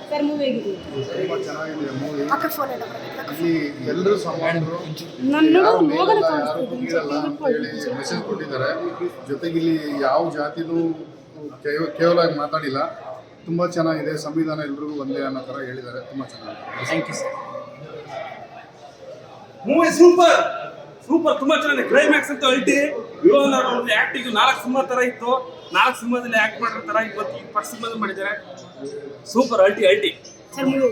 Sir movie ಹೇಗಿದೆ? ತುಂಬ ಚೆನ್ನಾಗಿದೆ ಮೂವಿ. ಅಕ್ಕ ಫೋನ್ ಇಲ್ಲ ಇಲ್ಲಿ ಎಲ್ಲರೂ ಸಮಾನರು, ಕೀಳಲ್ಲ ಅಂತ ಹೇಳಿ ಮೆಸೇಜ್ ಕೊಟ್ಟಿದ್ದಾರೆ. ಜೊತೆಗೆ ಇಲ್ಲಿ ಯಾವ ಜಾತಿನೂ ಕೇವಲ ಮಾತಾಡಿಲ್ಲ. ತುಂಬ ಚೆನ್ನಾಗಿದೆ. ಸಂವಿಧಾನ ಎಲ್ರಿಗೂ ಒಂದೇ ಅನ್ನೋ ಥರ ಹೇಳಿದ್ದಾರೆ. ತುಂಬ ಚೆನ್ನಾಗಿದೆ. Thank you sir. Movie super super, ತುಂಬಾ ಚೆನ್ನಾಗಿದೆ. ಕ್ಲೈಮ್ಯಾಕ್ಸ್ ಅಂತ ಅಲ್ಟಿ ವಿರೋಧ ಆಕ್ಟಿಂಗ್ 4 ಸಿನಿಮಾ ತರ ಇತ್ತು. 4 ಸಿನಿಮಾದಲ್ಲಿ ಆಕ್ಟ್ ಮಾಡೋ ತರ ಇವತ್ತು ಫಸ್ಟ್ ಸಿನಿಮಾದಲ್ಲಿ ಮಾಡಿದ್ದಾರೆ. ಸೂಪರ್ ಅಲ್ಟಿ ಅಲ್ಟಿ. ಸರ್ ಮೂವಿ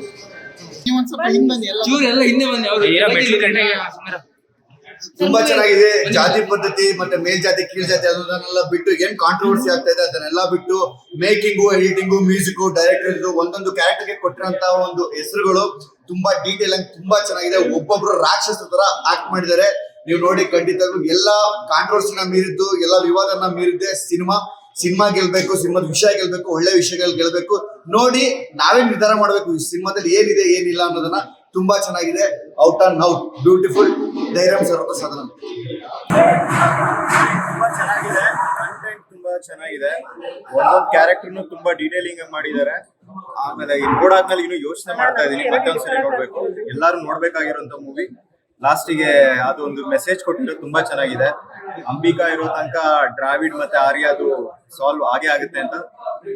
ತುಂಬಾ ಚೆನ್ನಾಗಿದೆ. ಜಾತಿ ಪದ್ಧತಿ ಮತ್ತೆ ಮೇಲ್ಜಾತಿ ಕೀಳ್ ಜಾತಿ ಅದನ್ನೆಲ್ಲ ಬಿಟ್ಟು ಏನ್ ಕಾಂಟ್ರವರ್ಸಿ ಆಗ್ತಾ ಇದೆ ಅದನ್ನೆಲ್ಲ ಬಿಟ್ಟು ಮೇಕಿಂಗು, ಎಡಿಟಿಂಗು, ಮ್ಯೂಸಿಕ್, ಡೈರೆಕ್ಟರ್ ಒಂದೊಂದು ಕ್ಯಾರೆಕ್ಟರ್ಗೆ ಕೊಟ್ಟಿರೋಂತ ಒಂದು ಹೆಸರುಗಳು ತುಂಬಾ ಡೀಟೇಲ್ ಆಗಿ ತುಂಬಾ ಚೆನ್ನಾಗಿದೆ. ಒಬ್ಬೊಬ್ರು ರಾಕ್ಷಸರ ತರ ಆಕ್ಟ್ ಮಾಡಿದ್ದಾರೆ. ನೀವು ನೋಡಿ ಖಂಡಿತ ಎಲ್ಲ ಕಾಂಟ್ರವರ್ಸಿನ ಮೀರಿದ್ದು, ಎಲ್ಲ ವಿವಾದನ ಮೀರಿದ್ದೆ ಸಿನಿಮಾ ಗೆಲ್ಬೇಕು, ಸಿನಿಮಾದ ವಿಷಯ ಗೆಲ್ಬೇಕು, ಒಳ್ಳೆ ವಿಷಯಗಳು ಗೆಲ್ಬೇಕು. ನೋಡಿ ನಾವೇ ನಿರ್ಧಾರ ಮಾಡ್ಬೇಕು ಈ ಸಿನಿಮಾದಲ್ಲಿ ಏನಿದೆ ಏನಿಲ್ಲ ಅನ್ನೋದನ್ನ. ತುಂಬಾ ಚೆನ್ನಾಗಿದೆ. Out and out beautiful. ಧೈರ್ಯ ಸರ್ವತ ಸಾಧನ. ತುಂಬಾ ಚೆನ್ನಾಗಿದೆ. ಕಂಟೆಂಟ್ ತುಂಬಾ ಚೆನ್ನಾಗಿದೆ. ಒಂದೊಂದು ಕ್ಯಾರೆಕ್ಟರ್ನು ತುಂಬಾ ಡೀಟೇಲಿಂಗ್ ಮಾಡಿದ್ದಾರೆ. ಆಮೇಲೆ ನೋಡಾದ್ಮೇಲೆ ಇನ್ನು ಯೋಚನೆ ಮಾಡ್ತಾ ಇದೀನಿ, ಮತ್ತೊಂದ್ಸರಿ ನೋಡ್ಬೇಕು. ಎಲ್ಲಾರು ನೋಡ್ಬೇಕಾಗಿರೋಂತ ಮೂವಿ. ಲಾಸ್ಟಿಗೆ ಅದೊಂದು ಮೆಸೇಜ್ ಕೊಟ್ಟಿರೋದು ತುಂಬಾ ಚೆನ್ನಾಗಿದೆ. ಅಂಬಿಕಾ ಇರೋ ತನಕ ಡ್ರಾವಿಡ್ ಮತ್ತೆ ಆರ್ಯ ಅದು ಸಾಲ್ವ್ ಆಗೇ ಆಗುತ್ತೆ ಅಂತ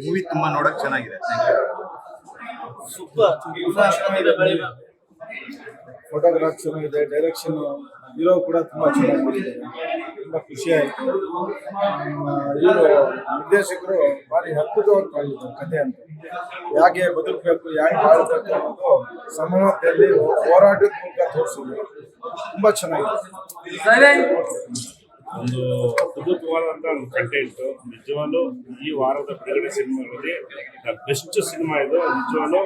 ಮೂವಿ ತುಂಬಾ ನೋಡಕ್ ಚೆನ್ನಾಗಿದೆ. ಸೂಪರ್ ಫೋಟೋಗ್ರಾಫ್ ಚೆನ್ನಾಗಿದೆ. ಡೈರೆಕ್ಷನ್ ಹೀರೋ ಕೂಡ ತುಂಬ ಚೆನ್ನಾಗಿದೆ. ತುಂಬ ಖುಷಿ ಆಯಿತು. ಇವರು ನಿರ್ದೇಶಕರು ಭಾರಿ ಅದ್ಭುತವಾಗಿ ಮಾಡಿದ್ದಾರೆ ಕಥೆ ಅಂತ. ಯಾಕೆ ಬದುಕಬೇಕು, ಯಾಕೆ ಬಾಳಬೇಕು ಅನ್ನೋದು ಸಮಾನತೆಯಲ್ಲಿ ಹೋರಾಟದ ಮೂಲಕ ತೋರಿಸಿದ್ರು. ತುಂಬ ಚೆನ್ನಾಗಿದೆ. ಒಂದು ಅದ್ಭುತವಾದಂಥ ಒಂದು ಕಂಟೆಂಟು. ನಿಜವಾಗ್ಲೂ ಈ ವಾರದ ಬಿಡುಗಡೆ ಸಿನಿಮಾಗಳಲ್ಲಿ ಬೆಸ್ಟ್ ಸಿನಿಮಾ ಇದು. ನಿಜವಾಗ್ಲೂ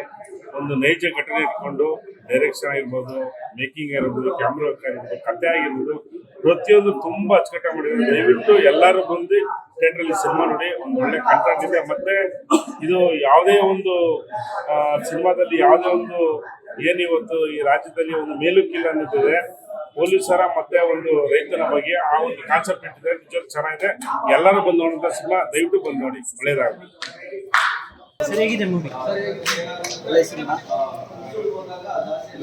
ಒಂದು ನೈಜ ಘಟನೆ ಇಟ್ಕೊಂಡು ಡೈರೆಕ್ಷನ್ ಆಗಿರ್ಬೋದು, ಮೇಕಿಂಗ್ ಆಗಿರ್ಬೋದು, ಕ್ಯಾಮ್ರಾ ವರ್ಕ್ ಆಗಿರ್ಬೋದು, ಕಥೆ ಆಗಿರ್ಬೋದು, ಪ್ರತಿಯೊಂದು ತುಂಬ ಅಚ್ಚುಕಟ್ಟಾಗಿ ಮಾಡಿದ್ದಾರೆ. ದಯವಿಟ್ಟು ಎಲ್ಲರೂ ಬಂದು ಥಿಯೇಟ್ರಲ್ಲಿ ಸಿನಿಮಾ ನೋಡಿ. ಒಂದು ಒಳ್ಳೆ ಕಂಟೆಂಟ್ ಇದೆ. ಮತ್ತೆ ಇದು ಯಾವುದೇ ಒಂದು ಸಿನಿಮಾದಲ್ಲಿ ಯಾವುದೇ ಒಂದು ಏನಿವತ್ತು ಈ ರಾಜ್ಯದಲ್ಲಿ ಒಂದು ಮೇಲುಕ್ಕಿಲ್ಲ ಅನ್ನೋದಿದೆ. ಪೊಲೀಸರ ಮತ್ತೆ ಒಂದು ರೈತನ ಬಗ್ಗೆ ಆ ಒಂದು ಕಾನ್ಸೆಪ್ಟ್ ಇಟ್ಟಿದೆ. ನಿಜವಾಗ್ಲೂ ಚೆನ್ನಾಗಿದೆ. ಎಲ್ಲರೂ ಬಂದು ನೋಡುವಂಥ ಸಿನಿಮಾ. ದಯವಿಟ್ಟು ಬಂದು ನೋಡಿ. ಒಳ್ಳೆಯದಾಗಲಿ. ಸರ್ ಹೇಗಿದೆ ಮೂವಿ? ಒಳ್ಳೆ ಸಿನಿಮಾ.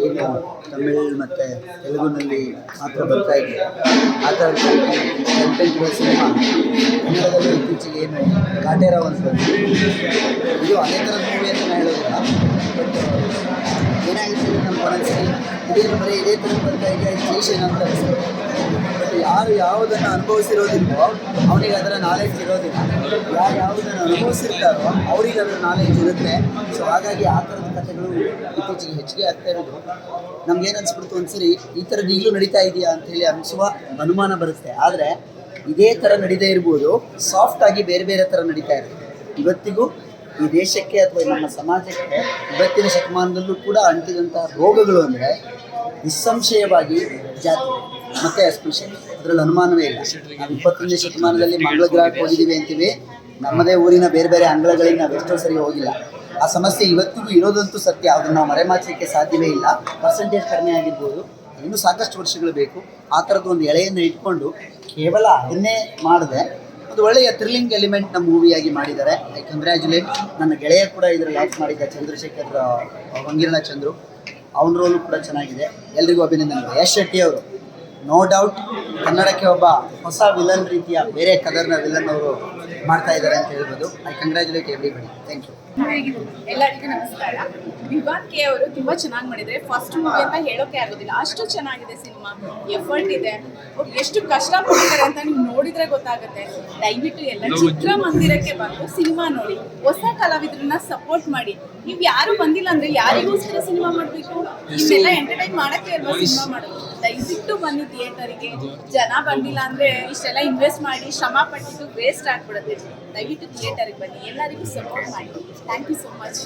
ಏನು ತಮಿಳ್ ಮತ್ತು ತೆಲುಗುನಲ್ಲಿ ಮಾತ್ರ ಬರ್ತಾ ಇದೆ ಆ ಥರ ಕಂಟೆಂಟ್ ಇರೋ ಸಿನಿಮಾ ಕನ್ನಡದಲ್ಲಿ ಇತ್ತೀಚೆಗೆ ಏನು ಕಾಟೇರ ಅಂತ ಇದು ಅದೇ ಥರದ ಮೂವಿ ಅಂತ ನಾನು ಹೇಳೋದಿಲ್ಲ. ಬಟ್ ಏನಾಗುತ್ತೆ ನಮ್ಮ ಮನಸ್ಸಿಗೆ ಇದೇನು ಬರೀ ಇದೇ ಥರ ಬರ್ತಾ ಇದೆ ಕ್ಲೀಷನ್ ಅಂತ ಅನಿಸುತ್ತೆ. ಬಟ್ ಯಾರು ಯಾವುದನ್ನು ಅನುಭವಿಸಿರೋದಿಲ್ವೋ ಅವನಿಗೆ ಅದರ ನಾಲೆಡ್ಜ್ ಇರೋದಿಲ್ಲ. ಯಾರು ಯಾವುದನ್ನು ಅನುಭವಿಸಿರ್ತಾರೋ ಅವ್ರಿಗೆ ಅದರ ನಾಲೆಡ್ಜ್ ಇರುತ್ತೆ. ಸೊ ಹಾಗಾಗಿ ಆ ಥರದ ಕಥೆಗಳು ಇತ್ತೀಚೆಗೆ ಹೆಚ್ಚಿಗೆ ಆಗ್ತಾ ಇರೋದು. ನಮ್ಗೇನು ಅನಿಸ್ಬಿಡ್ತು ಒಂದ್ಸರಿ ಈ ಥರದ್ದು ಈಗಲೂ ನಡೀತಾ ಇದೆಯಾ ಅಂಥೇಳಿ ಅನಿಸುವ ಅನುಮಾನ ಬರುತ್ತೆ. ಆದರೆ ಇದೇ ಥರ ನಡೀತಾ ಇರ್ಬೋದು, ಸಾಫ್ಟಾಗಿ ಬೇರೆ ಬೇರೆ ಥರ ನಡೀತಾ ಇರುತ್ತೆ. ಇವತ್ತಿಗೂ ಈ ದೇಶಕ್ಕೆ ಅಥವಾ ನಮ್ಮ ಸಮಾಜಕ್ಕೆ ಇವತ್ತಿನ ಶತಮಾನದಲ್ಲೂ ಕೂಡ ಅಂಟಿದಂಥ ರೋಗಗಳು ಅಂದರೆ ನಿಸ್ಸಂಶಯವಾಗಿ ಜಾತಿ ಮತ್ತು ಎಸ್ಪೆಷಲಿ ಅದರಲ್ಲಿ ಅನುಮಾನವೇ ಇಲ್ಲ. ನಾವು 21ನೇ ಶತಮಾನದಲ್ಲಿ ಮಂಗಳ ಗ್ರಹಕ್ಕೆ ಹೋಗಿದ್ದೀವಿ ಅಂತೀವಿ. ನಮ್ಮದೇ ಊರಿನ ಬೇರೆ ಬೇರೆ ಅಂಗಳಗಳಿಗೆ ನಾವು ಎಷ್ಟೋ ಸರಿ ಹೋಗಿಲ್ಲ. ಆ ಸಮಸ್ಯೆ ಇವತ್ತಿಗೂ ಇರೋದಂತೂ ಸತ್ಯ. ಅದನ್ನು ನಾವು ಮರೆಮಾಚಲಿಕ್ಕೆ ಸಾಧ್ಯವೇ ಇಲ್ಲ. ಪರ್ಸೆಂಟೇಜ್ ಕಡಿಮೆ ಆಗಿರ್ಬೋದು, ಇನ್ನೂ ಸಾಕಷ್ಟು ವರ್ಷಗಳು ಬೇಕು. ಆ ಥರದ್ದು ಒಂದು ಎಳೆಯನ್ನು ಇಟ್ಕೊಂಡು ಕೇವಲ ಅದನ್ನೇ ಮಾಡಿದೆ ಒಂದು ಒಳ್ಳೆಯ ಥ್ರಿಲ್ಲಿಂಗ್ ಎಲಿಮೆಂಟ್ ನಮ್ಮ ಮೂವಿಯಾಗಿ ಮಾಡಿದ್ದಾರೆ. I congratulate. ನನ್ನ ಗೆಳೆಯ ಕೂಡ ಇದರಲ್ಲಿ ಆ್ಯಕ್ಟ್ ಮಾಡಿದ್ದ ಚಂದ್ರಶೇಖರ್ ವಂಗಿರಣ ಚಂದ್ರು, ಅವನ ರೋಲು ಕೂಡ ಚೆನ್ನಾಗಿದೆ. ಎಲ್ರಿಗೂ ಅಭಿನಂದನೆಗಳು. ಯಶ್ ಶೆಟ್ಟಿ ಅವರು ನೋ ಡೌಟ್ ಕನ್ನಡಕ್ಕೆ ಒಬ್ಬ ಹೊಸ ವಿಲನ್ ರೀತಿಯ ಬೇರೆ ಕದರ್ನ ವಿಲನ್ ಅವರು ಮಾಡ್ತಾ ಇದ್ದಾರೆ ಅಂತ ಹೇಳ್ಬೋದು. I congratulate everybody. Thank you. ಎಲ್ಲರಿಗೂ ನಮಸ್ಕಾರ. ವಿವಾನ್ ಕೆ ಅವರು ತುಂಬಾ ಚೆನ್ನಾಗಿ ಮಾಡಿದ್ದಾರೆ. ಫಸ್ಟ್ ಮೂವಿ ಅಂತ ಹೇಳೋಕೆ ಆಗೋದಿಲ್ಲ, ಅಷ್ಟು ಚೆನ್ನಾಗಿದೆ ಸಿನಿಮಾ. ಎಫರ್ಟ್ ಇದೆ. ಅವ್ರು ಎಷ್ಟು ಕಷ್ಟಪಟ್ಟಿದ್ದಾರೆ ಅಂತ ನೀವು ನೋಡಿದ್ರೆ ಗೊತ್ತಾಗುತ್ತೆ. ದಯವಿಟ್ಟು ಎಲ್ಲ ಚಿತ್ರಮಂದಿರಕ್ಕೆ ಬಂದು ಸಿನಿಮಾ ನೋಡಿ. ಹೊಸ ಕಲಾವಿದರನ್ನ ಸಪೋರ್ಟ್ ಮಾಡಿ. ನೀವು ಯಾರು ಬಂದಿಲ್ಲ ಅಂದ್ರೆ ಯಾರಿಗೋಸ್ಕರ ಸಿನಿಮಾ ಮಾಡಬೇಕು? ಇವನ್ನೆಲ್ಲ ಎಂಟರ್ಟೈನ್ ಮಾಡಕ್ಕೆ ಅಲ್ವಾ ಸಿನಿಮಾ ಮಾಡೋದು. ದಯವಿಟ್ಟು ಬನ್ನಿ ಥಿಯೇಟರಿಗೆ. ಜನ ಬಂದಿಲ್ಲ ಅಂದ್ರೆ ಇಷ್ಟೆಲ್ಲ ಇನ್ವೆಸ್ಟ್ ಮಾಡಿ ಶ್ರಮ ಪಟ್ಟಿದ್ದು ವೇಸ್ಟ್ ಆಗ್ಬಿಡುತ್ತೆ. ದಯವಿಟ್ಟು ಥಿಯೇಟರ್ಗೆ ಬನ್ನಿ. ಎಲ್ಲರಿಗೂ ಸಪೋರ್ಟ್ ಮಾಡಿ. Thank you so much.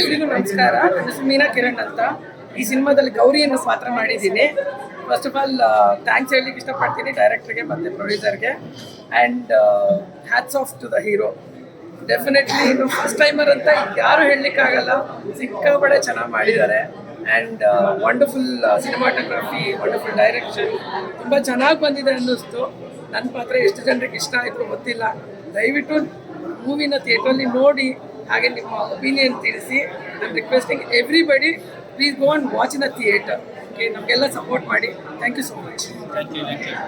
ಎಲ್ರಿಗೂ ನಮಸ್ಕಾರ. ನನ್ನ ಹೆಸರು ಮೀನಾ ಕಿರಣ್ ಅಂತ. ಈ ಸಿನಿಮಾದಲ್ಲಿ ಗೌರಿಯನ್ನು ಪಾತ್ರ ಮಾಡಿದ್ದೀನಿ. ಫಸ್ಟ್ ಆಫ್ ಆಲ್ ಥ್ಯಾಂಕ್ಸ್ ಹೇಳಲಿಕ್ಕೆ ಇಷ್ಟಪಡ್ತೀನಿ ಡೈರೆಕ್ಟರ್ಗೆ ಮತ್ತು ಪ್ರೊಡ್ಯೂಸರ್ಗೆ. And hats off to the hero. Definitely ಇದು ಫಸ್ಟ್ ಟೈಮರ್ ಅಂತ ಯಾರು ಹೇಳಲಿಕ್ಕಾಗಲ್ಲ. ಸಿಕ್ಕಾಪಟ್ಟೆ ಚೆನ್ನಾಗಿ ಮಾಡಿದ್ದಾರೆ. And wonderful cinematography, wonderful direction, ತುಂಬ ಚೆನ್ನಾಗಿ ಬಂದಿದೆ ಅನ್ನಿಸ್ತು. ನನ್ನ ಪಾತ್ರ ಎಷ್ಟು ಜನರಿಗೆ ಇಷ್ಟ ಆಯಿತು ಗೊತ್ತಿಲ್ಲ. ದಯವಿಟ್ಟು ಮೂವಿನ ಥಿಯೇಟ್ರಲ್ಲಿ ನೋಡಿ ಹಾಗೆ ನಿಮ್ಮ ಒಪಿನಿಯನ್ ತಿಳಿಸಿ. I am requesting everybody please go and watch in the theatre. Okay, ನಮಗೆಲ್ಲ ಸಪೋರ್ಟ್ ಮಾಡಿ. Thank you so much.